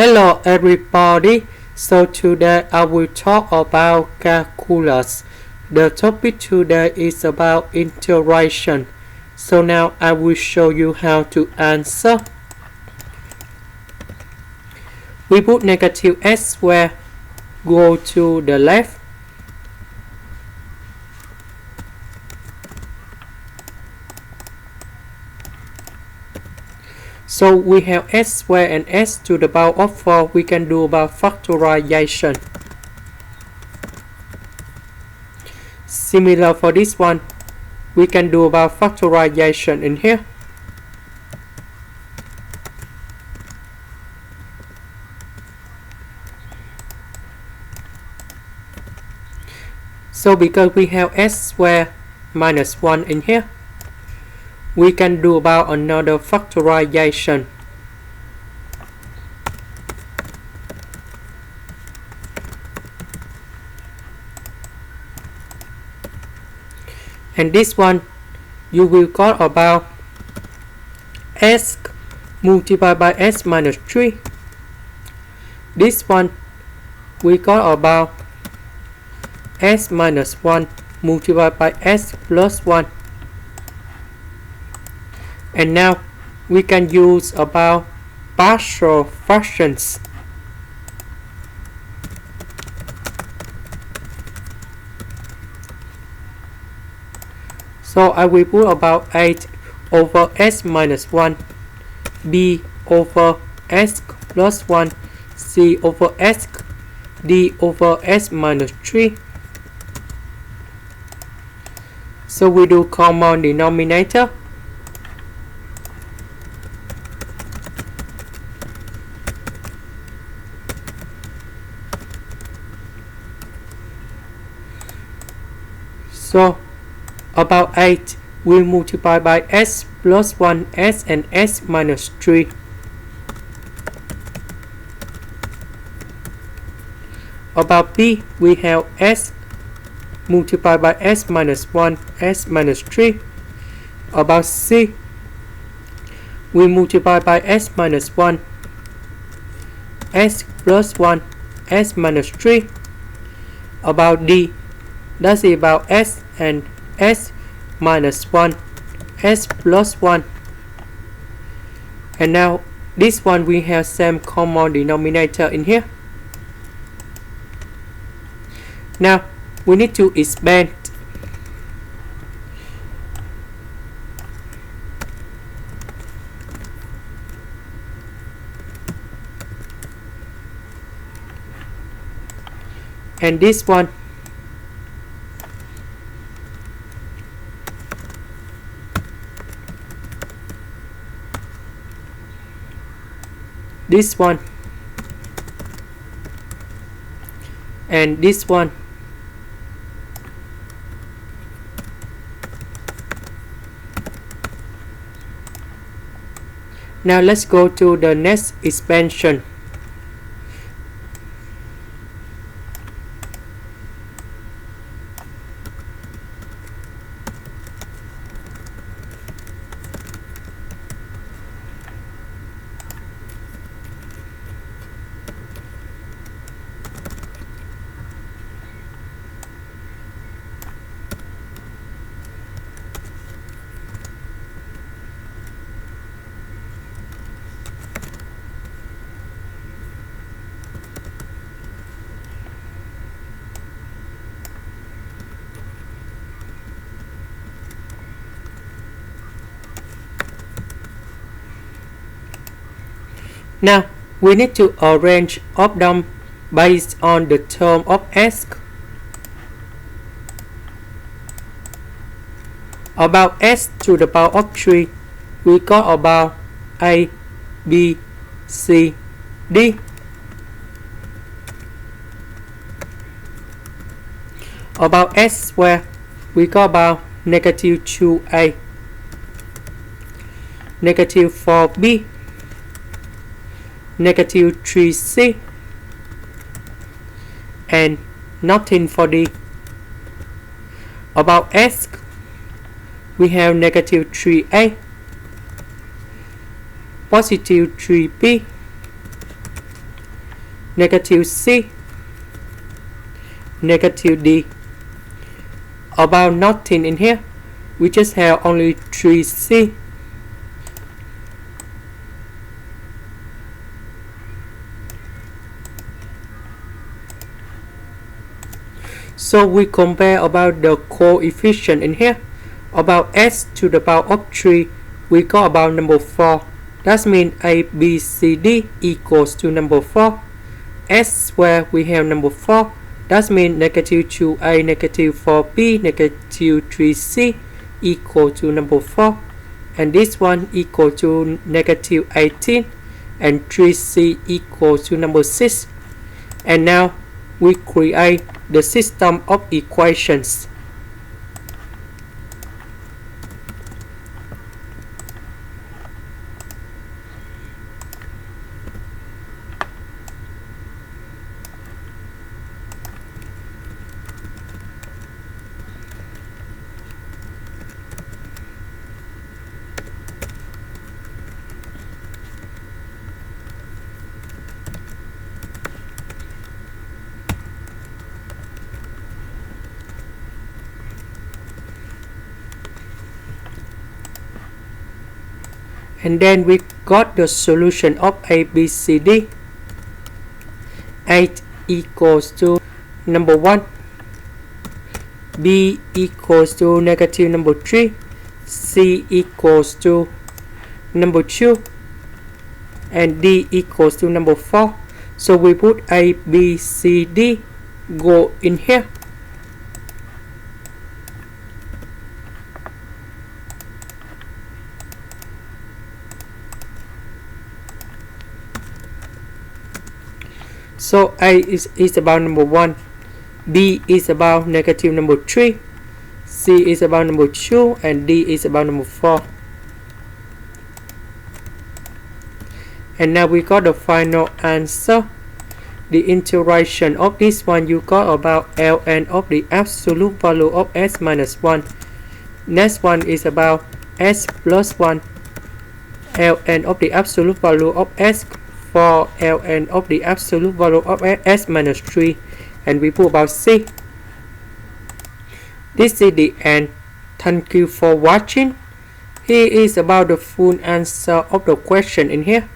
Hello everybody, so today I will talk about calculus. The topic today is about integration. So now I will show you how to answer. We put negative s squared go to the left. So we have s squared and s to the power of 4. We can do about factorization. Similar for this one, we can do about factorization in here. So because we have s squared minus 1 in here, we can do about another factorization. And this one, you will got about s multiplied by s minus 3. This one, we got about s minus 1 multiplied by s plus 1. And now we can use about partial fractions. So I will put about 8 over s minus 1, b over s plus 1, c over s, d over s minus 3. So we do common denominator. So about 8 we multiply by s plus 1, s and s minus 3. About b, we have s multiplied by s minus 1, s minus 3. About c, we multiply by s minus 1, s plus 1, s minus 3. About d, that's about s and s minus 1, s plus 1. And now this one we have same common denominator in here. Now we need to expand. And this one, this one, and this one. Now let's go to the next expansion. Now we need to arrange of them based on the term of s. About s to the power of 3, we got about a, b, c, d. About s squared, we got about negative 2a, negative 4b, negative 3c, and nothing for d. About s, we have negative 3a, positive 3b, negative C, negative D. About nothing in here, we just have only 3C. So we compare about the coefficient in here. About s to the power of 3, we got about number 4. That means a, b, c, d equals to number 4. S square, we have number 4. That means negative 2a, negative 4b, negative 3c equal to number 4. And this one equal to negative 18. And 3c equal to number 6. And now we create the system of equations. And then we got the solution of A, B, C, D. 8 equals to number 1. B equals to negative number 3. C equals to number 2. And D equals to number 4. So we put A, B, C, D go in here. So A is about number 1, B is about negative number 3, C is about number 2, and D is about number 4. And now we got the final answer. The integration of this one, you got about ln of the absolute value of s minus 1. Next one is about s plus 1. ln of the absolute value of s for ln of the absolute value of s minus 3, and we put about c. This is the end. Thank you for watching. Here is about the full answer of the question in here.